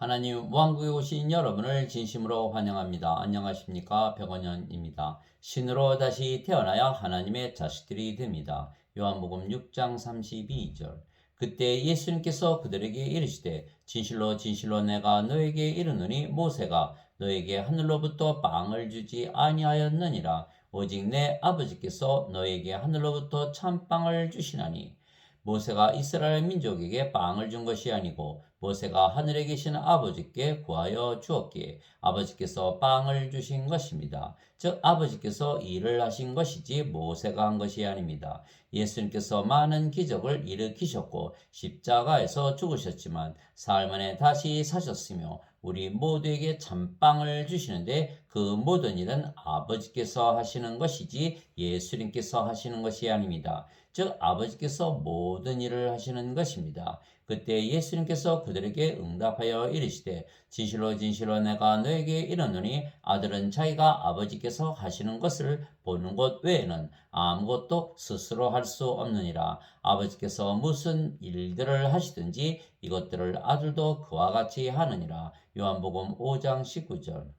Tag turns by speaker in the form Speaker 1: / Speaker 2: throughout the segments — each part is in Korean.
Speaker 1: 하나님 왕국에 오신 여러분을 진심으로 환영합니다. 안녕하십니까? 백원현입니다. 신으로 다시 태어나야 하나님의 자식들이 됩니다. 요한복음 6장 32절. 그때 예수님께서 그들에게 이르시되 진실로 진실로 내가 너에게 이르노니 모세가 너에게 하늘로부터 빵을 주지 아니하였느니라. 오직 내 아버지께서 너에게 하늘로부터 참빵을 주시나니. 모세가 이스라엘 민족에게 빵을 준 것이 아니고 모세가 하늘에 계신 아버지께 구하여 주었기에 아버지께서 빵을 주신 것입니다. 즉 아버지께서 일을 하신 것이지 모세가 한 것이 아닙니다. 예수님께서 많은 기적을 일으키셨고 십자가에서 죽으셨지만 사흘 만에 다시 사셨으며 우리 모두에게 참빵을 주시는데 그 모든 일은 아버지께서 하시는 것이지 예수님께서 하시는 것이 아닙니다. 즉 아버지께서 모든 일을 하시는 것입니다. 그때 예수님께서 그들에게 응답하여 이르시되 진실로 진실로 내가 너에게 이르노니 아들은 자기가 아버지께서 하시는 것을 보는 것 외에는 아무것도 스스로 할 수 없느니라. 아버지께서 무슨 일들을 하시든지 이것들을 아들도 그와 같이 하느니라. 요한복음 5장 19절.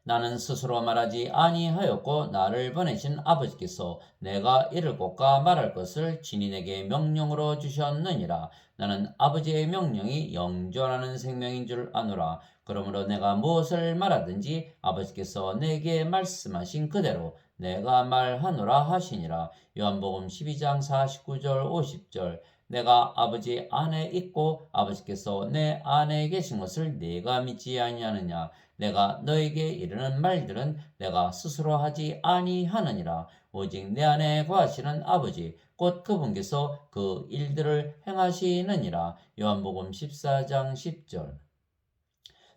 Speaker 1: 나는 스스로 말하지 아니하였고 나를 보내신 아버지께서 내가 이를 곳과 말할 것을 친히 내게 명령으로 주셨느니라. 나는 아버지의 명령이 영존하는 생명인 줄 아노라. 그러므로 내가 무엇을 말하든지 아버지께서 내게 말씀하신 그대로 내가 말하노라 하시니라. 요한복음 12장 49절 50절. 내가 아버지 안에 있고 아버지께서 내 안에 계신 것을 네가 믿지 아니하느냐. 내가 너에게 이르는 말들은 내가 스스로 하지 아니하느니라. 오직 내 안에 거하시는 아버지 곧 그분께서 그 일들을 행하시느니라. 요한복음 14장 10절.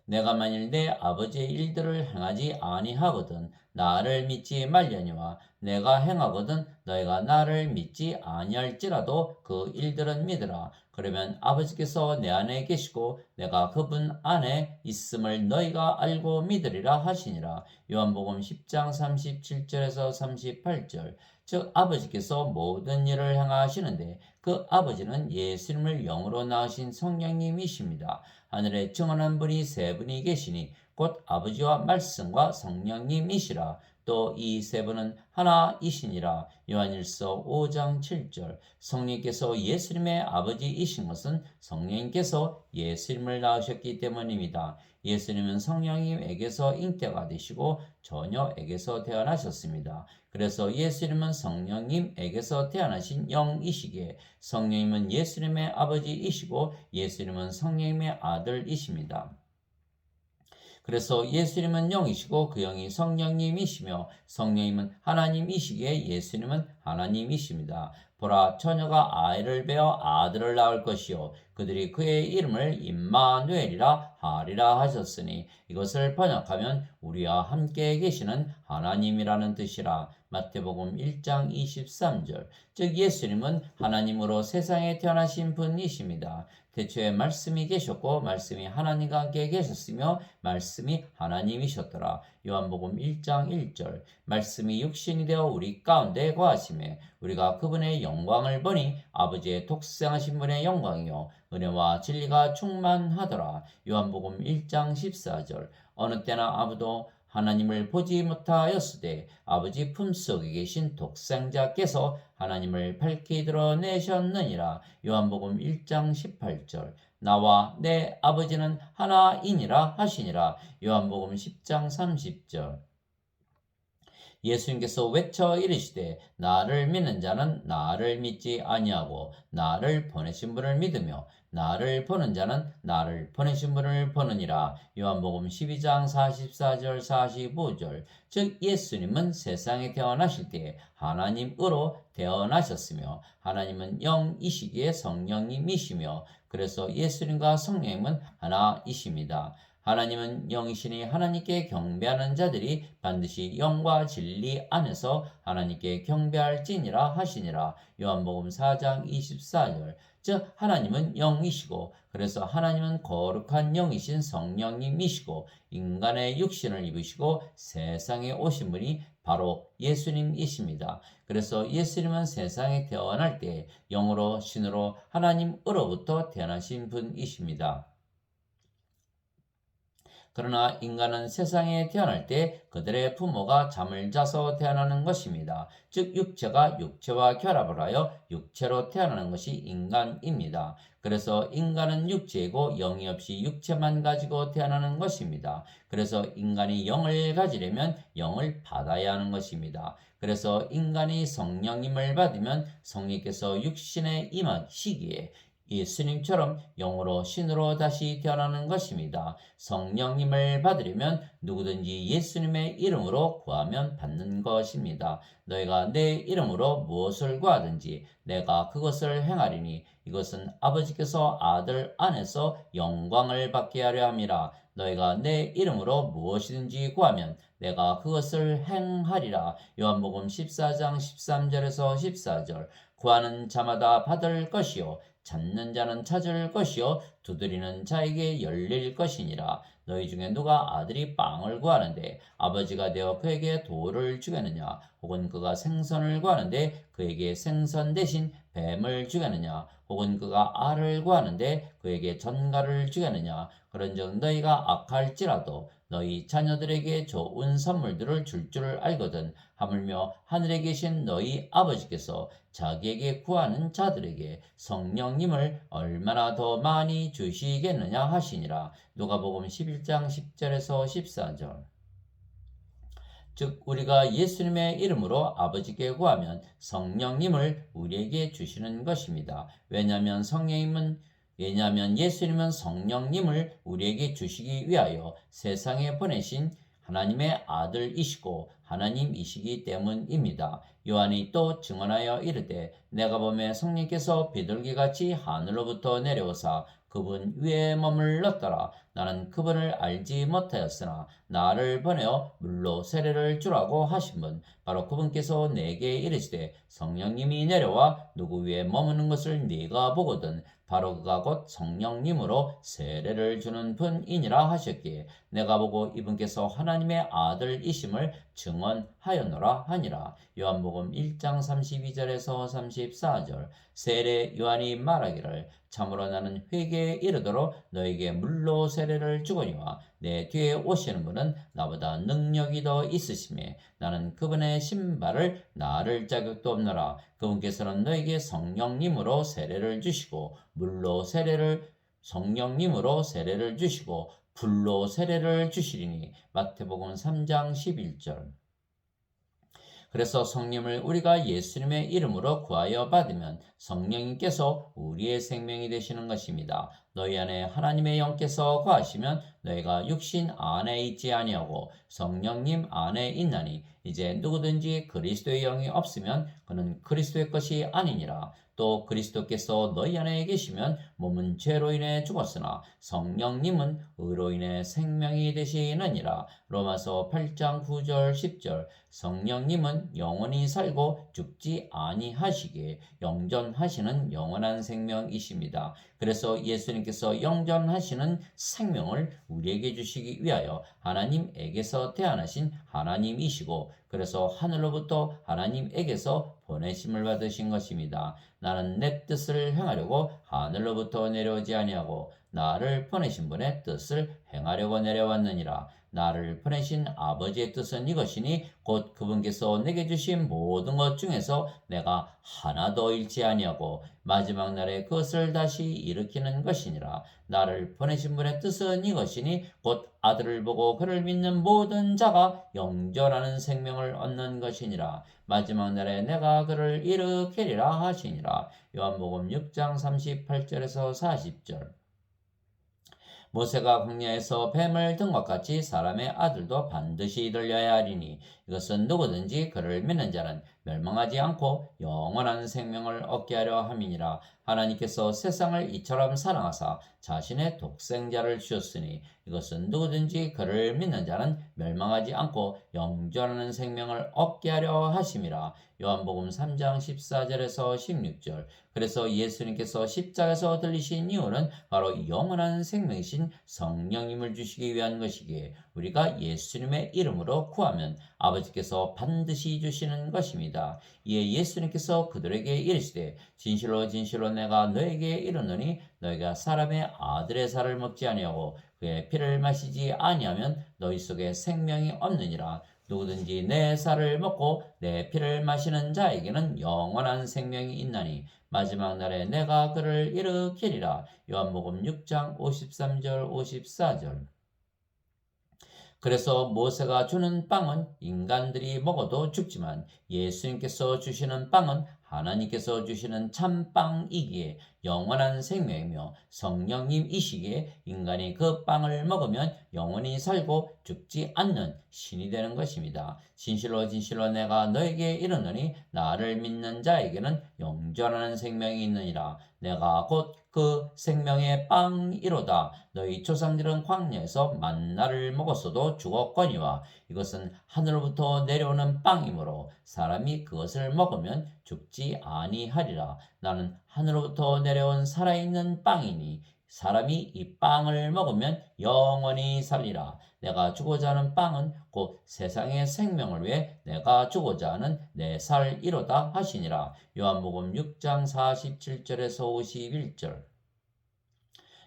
Speaker 1: 내가 만일 내 아버지의 일들을 행하지 아니하거든 나를 믿지 말려니와 내가 행하거든 너희가 나를 믿지 아니할지라도 그 일들은 믿으라. 그러면 아버지께서 내 안에 계시고 내가 그분 안에 있음을 너희가 알고 믿으리라 하시니라. 요한복음 10장 37절에서 38절. 즉 아버지께서 모든 일을 행하시는데 그 아버지는 예수님을 영으로 낳으신 성령님이십니다. 하늘에 증언한 분이 세 분이 계시니 곧 아버지와 말씀과 성령님이시라. 또 이 세 분은 하나이시니라. 요한일서 5장 7절. 성령께서 예수님의 아버지이신 것은 성령께서 예수님을 낳으셨기 때문입니다. 예수님은 성령님에게서 잉태가 되시고 처녀에게서 태어나셨습니다. 그래서 예수님은 성령님에게서 태어나신 영이시기에 성령님은 예수님의 아버지이시고 예수님은 성령님의 아들이십니다. 그래서 예수님은 영이시고 그 영이 성령님이시며 성령님은 하나님이시기에 예수님은 하나님이십니다. 보라 처녀가 아이를 베어 아들을 낳을 것이요 그들이 그의 이름을 임마누엘이라 하리라 하셨으니 이것을 번역하면 우리와 함께 계시는 하나님이라는 뜻이라. 마태복음 1장 23절. 즉 예수님은 하나님으로 세상에 태어나신 분이십니다. 태초에 말씀이 계셨고 말씀이 하나님과 함께 계셨으며 말씀이 하나님이셨더라. 요한복음 1장 1절. 말씀이 육신이 되어 우리 가운데 거하심에 우리가 그분의 영광을 보니 아버지의 독생하신 분의 영광이요 은혜와 진리가 충만하더라. 요한복음 1장 14절. 어느 때나 아무도 하나님을 보지 못하였으되 아버지 품속에 계신 독생자께서 하나님을 밝히 드러내셨느니라. 요한복음 1장 18절. 나와 내 아버지는 하나이니라 하시니라. 요한복음 10장 30절. 예수님께서 외쳐 이르시되 나를 믿는 자는 나를 믿지 아니하고 나를 보내신 분을 믿으며 나를 보는 자는 나를 보내신 분을 보느니라. 요한복음 12장 44절 45절. 즉 예수님은 세상에 태어나실 때에 하나님으로 태어나셨으며 하나님은 영이시기에 성령님이시며 그래서 예수님과 성령님은 하나이십니다. 하나님은 영이시니 하나님께 경배하는 자들이 반드시 영과 진리 안에서 하나님께 경배할지니라 하시니라. 요한복음 4장 24절. 즉 하나님은 영이시고 그래서 하나님은 거룩한 영이신 성령님이시고 인간의 육신을 입으시고 세상에 오신 분이 바로 예수님이십니다. 그래서 예수님은 세상에 태어날 때 영으로 신으로 하나님으로부터 태어나신 분이십니다. 그러나 인간은 세상에 태어날 때 그들의 부모가 잠을 자서 태어나는 것입니다. 즉 육체가 육체와 결합을 하여 육체로 태어나는 것이 인간입니다. 그래서 인간은 육체이고 영이 없이 육체만 가지고 태어나는 것입니다. 그래서 인간이 영을 가지려면 영을 받아야 하는 것입니다. 그래서 인간이 성령님을 받으면 성령께서 육신에 임하시기에 예수님처럼 영으로 신으로 다시 태어나는 것입니다. 성령님을 받으려면 누구든지 예수님의 이름으로 구하면 받는 것입니다. 너희가 내 이름으로 무엇을 구하든지 내가 그것을 행하리니 이것은 아버지께서 아들 안에서 영광을 받게 하려 함이라. 너희가 내 이름으로 무엇이든지 구하면 내가 그것을 행하리라. 요한복음 14장 13절에서 14절. 구하는 자마다 받을 것이요 찾는 자는 찾을 것이요 두드리는 자에게 열릴 것이니라. 너희 중에 누가 아들이 빵을 구하는데 아버지가 되어 그에게 돌을 주겠느냐? 혹은 그가 생선을 구하는데 그에게 생선 대신 뱀을 주겠느냐? 혹은 그가 알을 구하는데 그에게 전갈을 주겠느냐? 그런즉 너희가 악할지라도 너희 자녀들에게 좋은 선물들을 줄 줄을 알거든. 하물며 하늘에 계신 너희 아버지께서 자기에게 구하는 자들에게 성령님을 얼마나 더 많이 주시겠느냐 하시니라. 누가복음 11장 10절에서 14절. 즉 우리가 예수님의 이름으로 아버지께 구하면 성령님을 우리에게 주시는 것입니다. 왜냐하면 예수님은 성령님을 우리에게 주시기 위하여 세상에 보내신 하나님의 아들이시고 하나님이시기 때문입니다. 요한이 또 증언하여 이르되 내가 보매 성령께서 비둘기같이 하늘로부터 내려오사 그분 위에 머물렀더라. 나는 그분을 알지 못하였으나 나를 보내어 물로 세례를 주라고 하신 분 바로 그분께서 내게 이르시되 성령님이 내려와 누구 위에 머무는 것을 네가 보거든 바로 그가 곧 성령님으로 세례를 주는 분이니라 하셨기에 내가 보고 이분께서 하나님의 아들이심을 증언하였노라 하니라. 요한복음 1장 32절에서 34절. 세례 요한이 말하기를 참으로 나는 회개에 이르도록 너에게 물로 세례를 주거니와 내 뒤에 오시는 분은 나보다 능력이 더 있으시며 나는 그분의 신발을 나를 자격도 없노라. 그분께서는 너에게 성령님으로 세례를 주시고 성령님으로 세례를 주시고 불로 세례를 주시리니. 마태복음 3장 11절. 그래서 성령을 우리가 예수님의 이름으로 구하여 받으면 성령님께서 우리의 생명이 되시는 것입니다. 너희 안에 하나님의 영께서 거하시면 너희가 육신 안에 있지 아니하고 성령님 안에 있나니 이제 누구든지 그리스도의 영이 없으면 그는 그리스도의 것이 아니니라. 또 그리스도께서 너희 안에 계시면 몸은 죄로 인해 죽었으나 성령님은 의로 인해 생명이 되시느니라. 로마서 8장 9절 10절. 성령님은 영원히 살고 죽지 아니하시기에 영전하시는 영원한 생명이십니다. 그래서 예수님께서 영전하시는 생명을 우리에게 주시기 위하여 하나님에게서 태어나신 하나님이시고 그래서 하늘로부터 하나님에게서 보내심을 받으신 것입니다. 나는 내 뜻을 행하려고 하늘로부터 내려오지 아니하고 나를 보내신 분의 뜻을 행하려고 내려왔느니라. 나를 보내신 아버지의 뜻은 이것이니 곧 그분께서 내게 주신 모든 것 중에서 내가 하나도 잃지 아니하고 마지막 날에 그것을 다시 일으키는 것이니라. 나를 보내신 분의 뜻은 이것이니 곧 아들을 보고 그를 믿는 모든 자가 영전하는 생명을 얻는 것이니라. 마지막 날에 내가 그를 일으키리라 하시니라. 요한복음 6장 38절에서 40절. 모세가 광야에서 뱀을 든 것 같이 사람의 아들도 반드시 들려야 하리니 이것은 누구든지 그를 믿는 자는 멸망하지 않고 영원한 생명을 얻게 하려 함이니라. 하나님께서 세상을 이처럼 사랑하사 자신의 독생자를 주셨으니 이것은 누구든지 그를 믿는 자는 멸망하지 않고 영존하는 생명을 얻게 하려 하심이라. 요한복음 3장 14절에서 16절. 그래서 예수님께서 십자가에서 들리신 이유는 바로 영원한 생명이신 성령님을 주시기 위한 것이기에 우리가 예수님의 이름으로 구하면 아버지께서 반드시 주시는 것입니다. 것입니다. 이에 예수님께서 그들에게 이르시되 진실로 진실로 내가 너에게 이르노니 너희가 사람의 아들의 살을 먹지 아니하고 그의 피를 마시지 아니하면 너희 속에 생명이 없느니라. 누구든지 내 살을 먹고 내 피를 마시는 자에게는 영원한 생명이 있나니 마지막 날에 내가 그를 일으키리라. 요한복음 6장 53절 54절. 그래서 모세가 주는 빵은 인간들이 먹어도 죽지만 예수님께서 주시는 빵은 하나님께서 주시는 참빵이기에 영원한 생명이며 성령님이시기에 인간이 그 빵을 먹으면 영원히 살고 죽지 않는 신이 되는 것입니다. 진실로 진실로 내가 너에게 이르노니 나를 믿는 자에게는 영존하는 생명이 있느니라. 내가 곧 그 생명의 빵이로다. 너희 조상들은 광야에서 만나를 먹었어도 죽었거니와 이것은 하늘로부터 내려오는 빵이므로 사람이 그것을 먹으면 죽지 아니하리라. 나는 하늘로부터 내려온 살아있는 빵이니 사람이 이 빵을 먹으면 영원히 살리라. 내가 주고자 하는 빵은 곧 세상의 생명을 위해 내가 주고자 하는 내 살이로다 하시니라. 요한복음 6장 47절에서 51절.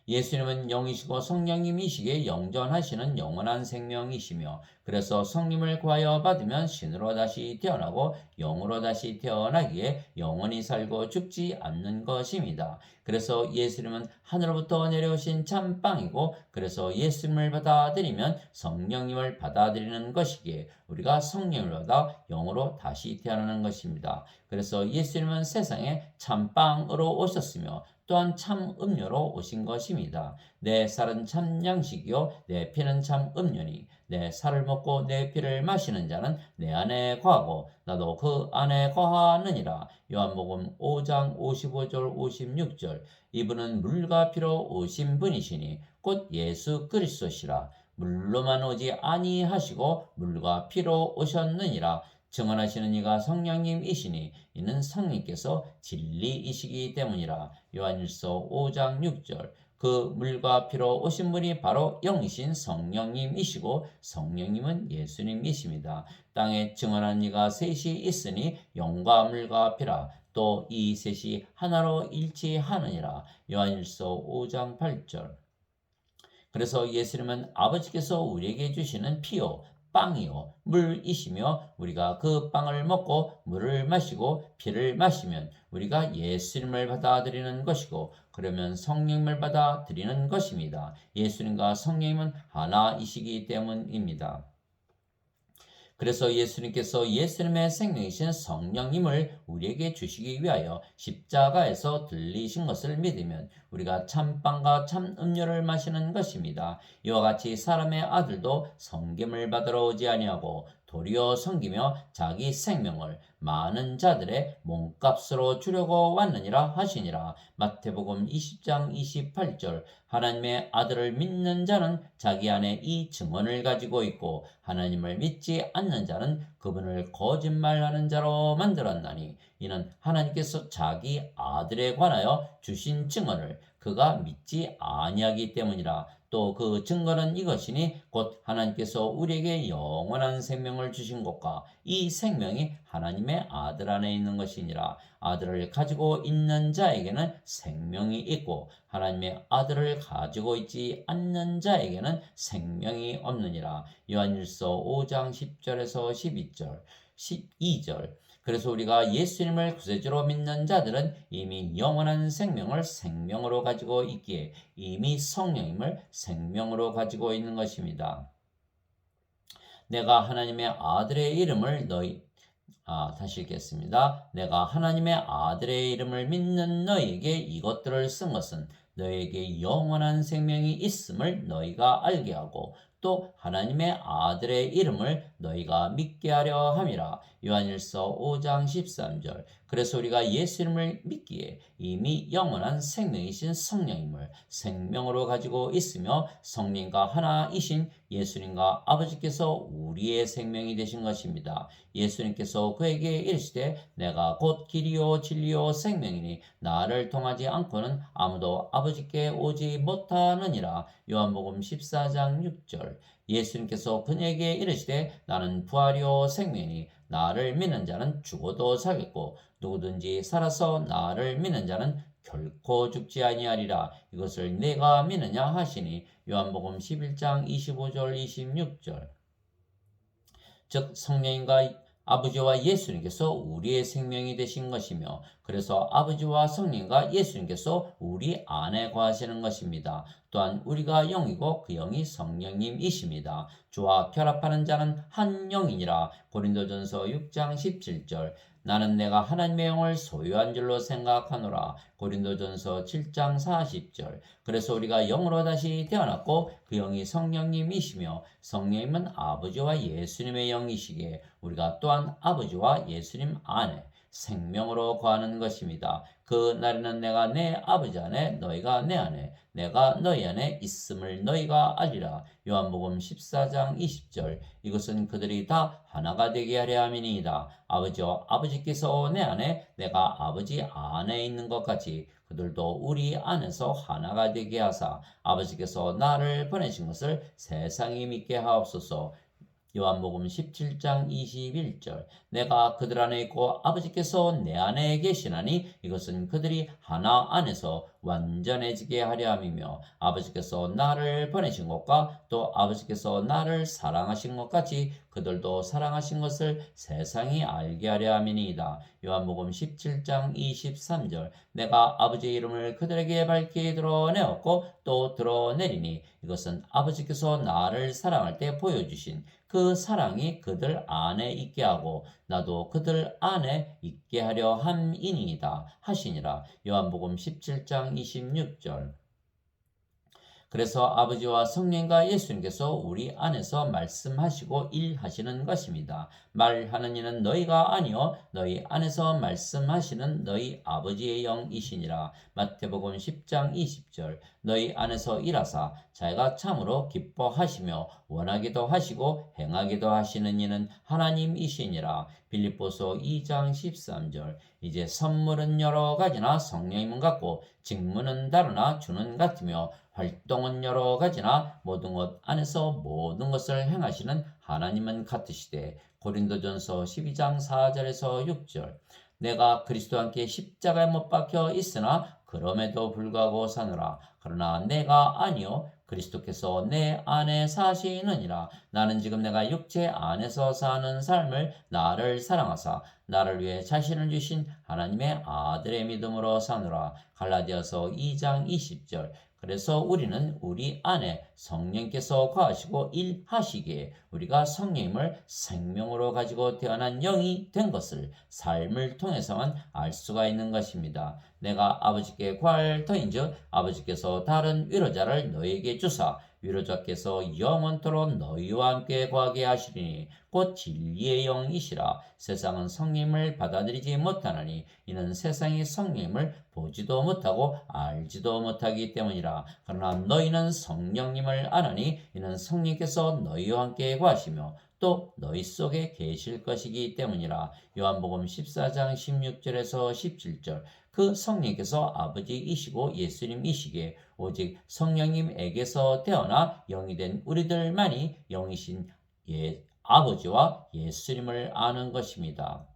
Speaker 1: 예수님은 영이시고 성령님이시기에 영존하시는 영원한 생명이시며 그래서 성령을 구하여 받으면 신으로 다시 태어나고 영으로 다시 태어나기에 영원히 살고 죽지 않는 것입니다. 그래서 예수님은 하늘로부터 내려오신 참빵이고 그래서 예수님을 받아들이면 성령님을 받아들이는 것이기에 우리가 성령을 받아 영으로 다시 태어나는 것입니다. 그래서 예수님은 세상에 참빵으로 오셨으며 또한 참 음료로 오신 것입니다. 내 살은 참 양식이요 내 피는 참 음료니 내 살을 먹고 내 피를 마시는 자는 내 안에 거하고 나도 그 안에 거하느니라. 요한복음 5장 55절 56절. 이분은 물과 피로 오신 분이시니 곧 예수 그리스도시라. 물로만 오지 아니하시고 물과 피로 오셨느니라. 증언하시는 이가 성령님이시니 이는 성령께서 진리이시기 때문이라. 요한일서 5장 6절. 그 물과 피로 오신 분이 바로 영이신 성령님이시고 성령님은 예수님이십니다. 땅에 증언한 이가 셋이 있으니 영과 물과 피라. 또 이 셋이 하나로 일치하느니라. 요한일서 5장 8절. 그래서 예수님은 아버지께서 우리에게 주시는 피요 빵이요 물이시며 우리가 그 빵을 먹고 물을 마시고 피를 마시면 우리가 예수님을 받아들이는 것이고 그러면 성령을 받아들이는 것입니다. 예수님과 성령님은 하나이시기 때문입니다. 그래서 예수님께서 예수님의 생명이신 성령님을 우리에게 주시기 위하여 십자가에서 들리신 것을 믿으면 우리가 참빵과 참음료를 마시는 것입니다. 이와 같이 사람의 아들도 성김을 받으러 오지 아니하고 도리어 섬기며 자기 생명을 많은 자들의 몸값으로 주려고 왔느니라 하시니라. 마태복음 20장 28절. 하나님의 아들을 믿는 자는 자기 안에 이 증언을 가지고 있고 하나님을 믿지 않는 자는 그분을 거짓말하는 자로 만들었나니 이는 하나님께서 자기 아들에 관하여 주신 증언을 그가 믿지 아니하기 때문이라. 또 그 증거는 이것이니 곧 하나님께서 우리에게 영원한 생명을 주신 것과 이 생명이 하나님의 아들 안에 있는 것이니라. 아들을 가지고 있는 자에게는 생명이 있고 하나님의 아들을 가지고 있지 않는 자에게는 생명이 없느니라. 요한일서 5장 10절에서 12절, 12절. 그래서 우리가 예수님을 구세주로 믿는 자들은 이미 영원한 생명을 생명으로 가지고 있기에 이미 성령님을 생명으로 가지고 있는 것입니다. 내가 하나님의 아들의 이름을 다시 읽겠습니다. 내가 하나님의 아들의 이름을 믿는 너희에게 이것들을 쓴 것은 너희에게 영원한 생명이 있음을 너희가 알게 하고 또 하나님의 아들의 이름을 너희가 믿게 하려 함이라. 요한일서 5장 13절. 그래서 우리가 예수님을 믿기에 이미 영원한 생명이신 성령님을 생명으로 가지고 있으며 성령과 하나이신 예수님과 아버지께서 우리의 생명이 되신 것입니다. 예수님께서 그에게 이르시되 내가 곧 길이요 진리요 생명이니 나를 통하지 않고는 아무도 아버지께 오지 못하느니라. 요한복음 14장 6절. 13절. 예수님께서 그에게 이르시되 나는 부활이요 생명이니 나를 믿는 자는 죽어도 살겠고 누구든지 살아서 나를 믿는 자는 결코 죽지 아니하리라. 이것을 내가 믿느냐 하시니 요한복음 11장 25절 26절. 즉 성령님과 아버지와 예수님께서 우리의 생명이 되신 것이며 그래서 아버지와 성령과 예수님께서 우리 안에 거하시는 것입니다. 또한 우리가 영이고 그 영이 성령님이십니다. 주와 결합하는 자는 한 영이니라. 고린도전서 6장 17절. 나는 내가 하나님의 영을 소유한 줄로 생각하노라. 고린도전서 7장 40절. 그래서 우리가 영으로 다시 태어났고 그 영이 성령님이시며 성령님은 아버지와 예수님의 영이시기에 우리가 또한 아버지와 예수님 안에 생명으로 거하는 것입니다. 그 날에는 내가 내 아버지 안에 너희가 내 안에 내가 너희 안에 있음을 너희가 알리라. 요한복음 14장 20절. 이것은 그들이 다 하나가 되게 하려 함이니이다. 아버지께서 내 안에 내가 아버지 안에 있는 것 같이 그들도 우리 안에서 하나가 되게 하사 아버지께서 나를 보내신 것을 세상이 믿게 하옵소서. 요한복음 17장 21절. 내가 그들 안에 있고 아버지께서 내 안에 계시나니 이것은 그들이 하나 안에서 완전해지게 하려 함이며 아버지께서 나를 보내신 것과 또 아버지께서 나를 사랑하신 것 같이 그들도 사랑하신 것을 세상이 알게 하려 함이니이다. 요한복음 17장 23절. 내가 아버지의 이름을 그들에게 밝히 드러내었고 또 드러내리니 이것은 아버지께서 나를 사랑할 때 보여주신 그 사랑이 그들 안에 있게 하고 나도 그들 안에 있게 하려 함이니이다 하시니라. 요한복음 17장 26절. 그래서 아버지와 성령과 예수님께서 우리 안에서 말씀하시고 일하시는 것입니다. 말하는 이는 너희가 아니요 너희 안에서 말씀하시는 너희 아버지의 영이시니라. 마태복음 10장 20절. 너희 안에서 일하사 자기가 참으로 기뻐하시며 원하기도 하시고 행하기도 하시는 이는 하나님이시니라. 빌립보서 2장 13절. 이제 선물은 여러 가지나 성령님은 같고 직무는 다르나 주는 같으며 활동은 여러 가지나 모든 것 안에서 모든 것을 행하시는 하나님은 같으시되. 고린도전서 12장 4절에서 6절. 내가 그리스도와 함께 십자가에 못 박혀 있으나 그럼에도 불구하고 사노라. 그러나 내가 아니요 그리스도께서 내 안에 사시느니라. 나는 지금 내가 육체 안에서 사는 삶을 나를 사랑하사 나를 위해 자신을 주신 하나님의 아들의 믿음으로 사노라. 갈라디아서 2장 20절. 그래서 우리는 우리 안에 성령께서 거하시고 일하시기에 우리가 성령님을 생명으로 가지고 태어난 영이 된 것을 삶을 통해서만 알 수가 있는 것입니다. 내가 아버지께 구할 터인즉 아버지께서 다른 위로자를 너희에게 주사 위로자께서 영원토록 너희와 함께 거하게 하시리니 곧 진리의 영이시라. 세상은 성령을 받아들이지 못하나니 이는 세상이 성령을 보지도 못하고 알지도 못하기 때문이라. 그러나 너희는 성령님을 아나니 이는 성령께서 너희와 함께 거하시며 또 너희 속에 계실 것이기 때문이라. 요한복음 14장 16절에서 17절. 그 성령께서 아버지이시고 예수님이시기에 오직 성령님에게서 태어나 영이 된 우리들만이 영이신 아버지와 예수님을 아는 것입니다.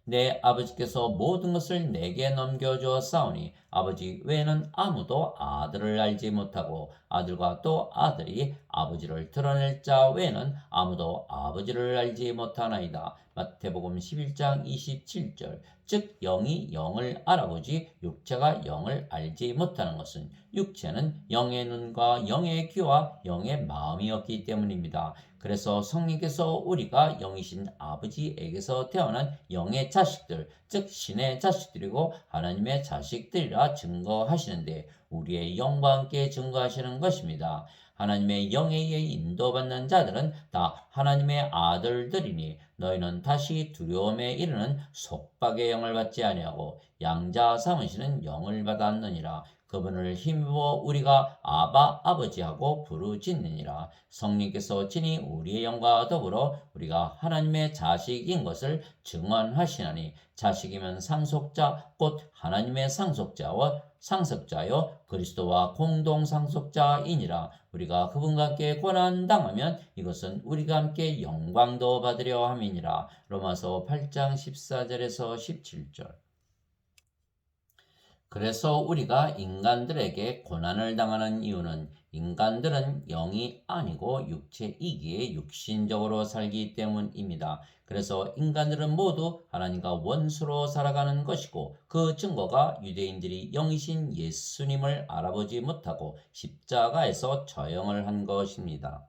Speaker 1: 내 아버지께서 모든 것을 내게 넘겨주었사오니 아버지 외에는 아무도 아들을 알지 못하고 아들과 또 아들이 아버지를 드러낼 자 외에는 아무도 아버지를 알지 못하나이다. 마태복음 11장 27절. 즉 영이 영을 알아보지 육체가 영을 알지 못하는 것은 육체는 영의 눈과 영의 귀와 영의 마음이었기 때문입니다. 그래서 성령께서 우리가 영이신 아버지에게서 태어난 영의 자식들, 즉 신의 자식들이고 하나님의 자식들이라 증거하시는데 우리의 영과 함께 증거하시는 것입니다. 하나님의 영에 의해 인도받는 자들은 다 하나님의 아들들이니 너희는 다시 두려움에 이르는 속박의 영을 받지 아니하고 양자 삼으시는 영을 받았느니라. 그분을 힘입어 우리가 아바 아버지하고 부르짖느니라. 성령께서 친히 우리의 영과 더불어 우리가 하나님의 자식인 것을 증언하시나니 자식이면 상속자 곧 하나님의 상속자여 그리스도와 공동 상속자이니라. 우리가 그분과 함께 고난 당하면 이것은 우리가 함께 영광도 받으려 함이니라. 로마서 8장 14절에서 17절. 그래서 우리가 인간들에게 고난을 당하는 이유는 인간들은 영이 아니고 육체이기에 육신적으로 살기 때문입니다. 그래서 인간들은 모두 하나님과 원수로 살아가는 것이고 그 증거가 유대인들이 영이신 예수님을 알아보지 못하고 십자가에서 처형을 한 것입니다.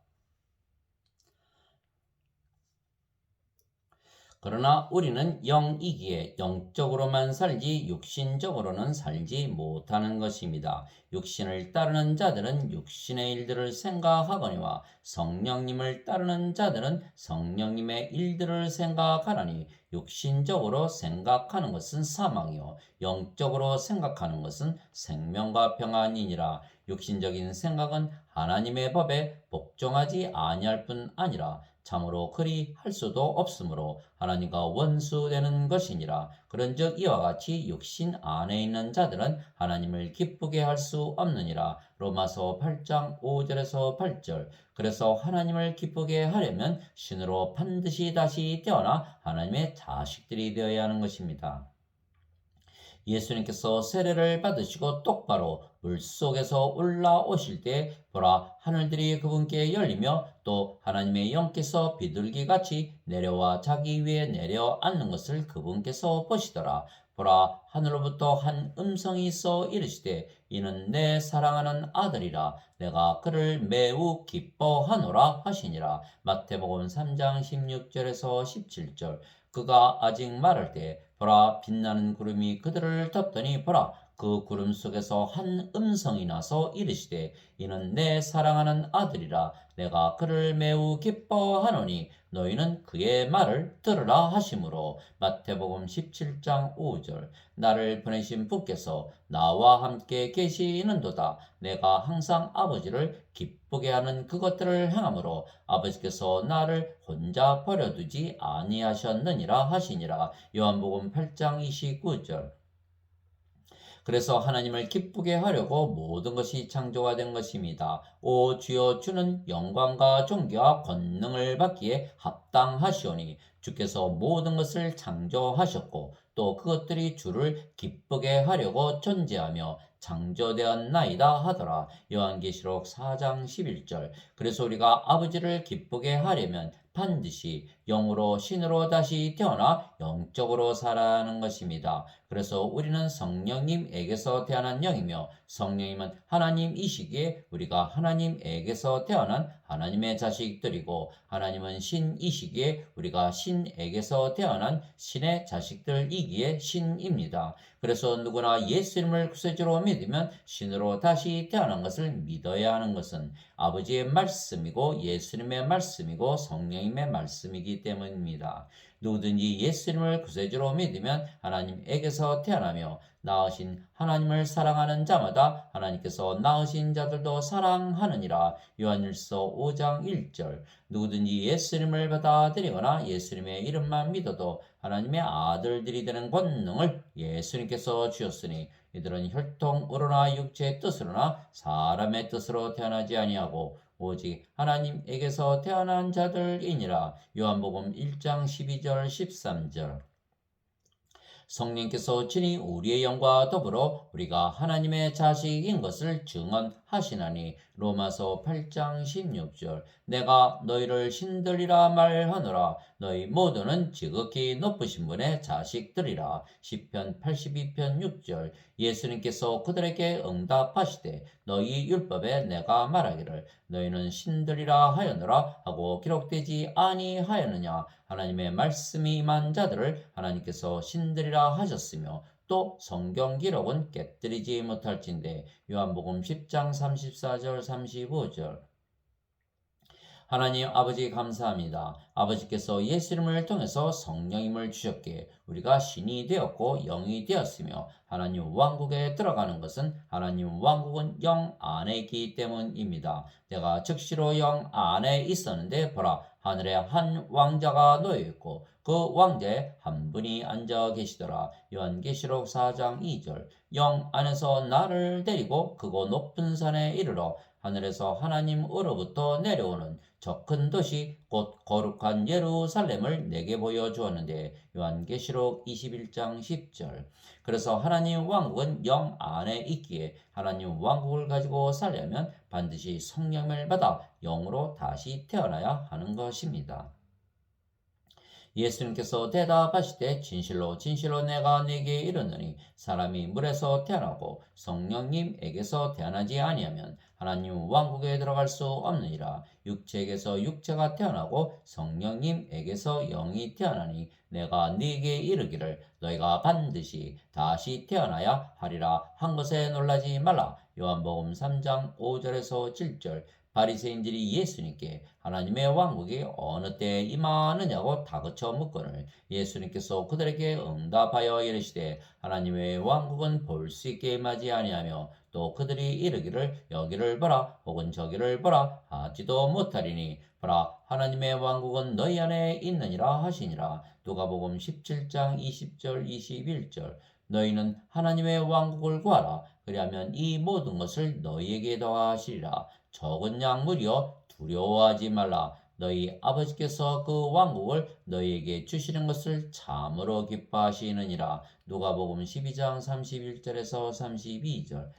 Speaker 1: 그러나 우리는 영이기에 영적으로만 살지 육신적으로는 살지 못하는 것입니다. 육신을 따르는 자들은 육신의 일들을 생각하거니와 성령님을 따르는 자들은 성령님의 일들을 생각하나니 육신적으로 생각하는 것은 사망이요 영적으로 생각하는 것은 생명과 평안이니라. 육신적인 생각은 하나님의 법에 복종하지 아니할 뿐 아니라 참으로 그리 할 수도 없으므로 하나님과 원수되는 것이니라. 그런즉 이와 같이 육신 안에 있는 자들은 하나님을 기쁘게 할 수 없느니라. 로마서 8장 5절에서 8절. 그래서 하나님을 기쁘게 하려면 신으로 반드시 다시 태어나 하나님의 자식들이 되어야 하는 것입니다. 예수님께서 세례를 받으시고 똑바로 물속에서 올라오실 때 보라 하늘들이 그분께 열리며 또 하나님의 영께서 비둘기같이 내려와 자기 위에 내려앉는 것을 그분께서 보시더라. 보라 하늘로부터 한 음성이 있어 이르시되 이는 내 사랑하는 아들이라 내가 그를 매우 기뻐하노라 하시니라. 마태복음 3장 16절에서 17절. 그가 아직 말할 때 보라 빛나는 구름이 그들을 덮더니 보라 그 구름 속에서 한 음성이 나서 이르시되 이는 내 사랑하는 아들이라 내가 그를 매우 기뻐하노니 너희는 그의 말을 들으라 하시므로. 마태복음 17장 5절. 나를 보내신 분께서 나와 함께 계시는도다. 내가 항상 아버지를 기쁘게 하는 그것들을 행함으로 아버지께서 나를 혼자 버려두지 아니하셨느니라 하시니라. 요한복음 8장 29절. 그래서 하나님을 기쁘게 하려고 모든 것이 창조가 된 것입니다. 오 주여 주는 영광과 존귀와 권능을 받기에 합당하시오니 주께서 모든 것을 창조하셨고 또 그것들이 주를 기쁘게 하려고 존재하며 창조되었나이다 하더라. 요한계시록 4장 11절. 그래서 우리가 아버지를 기쁘게 하려면 반드시 영으로 신으로 다시 태어나 영적으로 살아가는 것입니다. 그래서 우리는 성령님에게서 태어난 영이며 성령님은 하나님이시기에 우리가 하나님에게서 태어난 하나님의 자식들이고 하나님은 신이시기에 우리가 신에게서 태어난 신의 자식들이기에 신입니다. 그래서 누구나 예수님을 구세주로 믿으면 신으로 다시 태어난 것을 믿어야 하는 것은 아버지의 말씀이고 예수님의 말씀이고 성령님의 말씀이기 때문입니다. 누구든지 예수님을 구세주로 믿으면 하나님에게서 태어나며 낳으신 하나님을 사랑하는 자마다 하나님께서 낳으신 자들도 사랑하느니라. 요한일서 5장 1절. 누구든지 예수님을 받아들이거나 예수님의 이름만 믿어도 하나님의 아들들이 되는 권능을 예수님께서 주셨으니 이들은 혈통으로나 육체의 뜻으로나 사람의 뜻으로 태어나지 아니하고 오직 하나님에게서 태어난 자들이니라. 요한복음 1장 12절 13절. 성령께서 친히 우리의 영과 더불어 우리가 하나님의 자식인 것을 증언하시나니. 로마서 8장 16절. 내가 너희를 신들이라 말하노라. 너희 모두는 지극히 높으신 분의 자식들이라. 시편 82편 6절. 예수님께서 그들에게 응답하시되 너희 율법에 내가 말하기를 너희는 신들이라 하였노라 하고 기록되지 아니하였느냐. 하나님의 말씀이 임한 자들을 하나님께서 신들이라 하셨으며 또 성경 기록은 깨뜨리지 못할진대. 요한복음 10장 34절 35절. 하나님 아버지 감사합니다. 아버지께서 예수님을 통해서 성령님을 주셨기에 우리가 신이 되었고 영이 되었으며 하나님 왕국에 들어가는 것은 하나님 왕국은 영 안에 있기 때문입니다. 내가 즉시로 영 안에 있었는데 보라 하늘에 한 왕자가 놓여 있고 그 왕자에 한 분이 앉아 계시더라. 요한계시록 4장 2절. 영 안에서 나를 데리고 그곳 높은 산에 이르러 하늘에서 하나님으로부터 내려오는 저 큰 도시 곧 거룩한 예루살렘을 내게 보여주었는데 요한계시록 21장 10절. 그래서 하나님 왕국은 영 안에 있기에 하나님 왕국을 가지고 살려면 반드시 성령을 받아 영으로 다시 태어나야 하는 것입니다. 예수님께서 대답하시되 진실로 진실로 내가 네게 이르노니 사람이 물에서 태어나고 성령님에게서 태어나지 아니하면 하나님 왕국에 들어갈 수 없느니라. 육체에게서 육체가 태어나고 성령님에게서 영이 태어나니 내가 네게 이르기를 너희가 반드시 다시 태어나야 하리라 한 것에 놀라지 말라. 요한복음 3장 5절에서 7절. 바리새인들이 예수님께 하나님의 왕국이 어느 때에 임하느냐고 다그쳐 묻거늘 예수님께서 그들에게 응답하여 이르시되 하나님의 왕국은 볼 수 있게 임하지 아니하며 또 그들이 이르기를 여기를 보라 혹은 저기를 보라 하지도 못하리니 보라 하나님의 왕국은 너희 안에 있느니라 하시니라. 누가복음 17장 20절 21절. 너희는 하나님의 왕국을 구하라 그리하면 이 모든 것을 너희에게 더하시리라. 적은 약물이여 두려워하지 말라. 너희 아버지께서 그 왕국을 너희에게 주시는 것을 참으로 기뻐하시느니라. 누가복음 12장 31절에서 32절.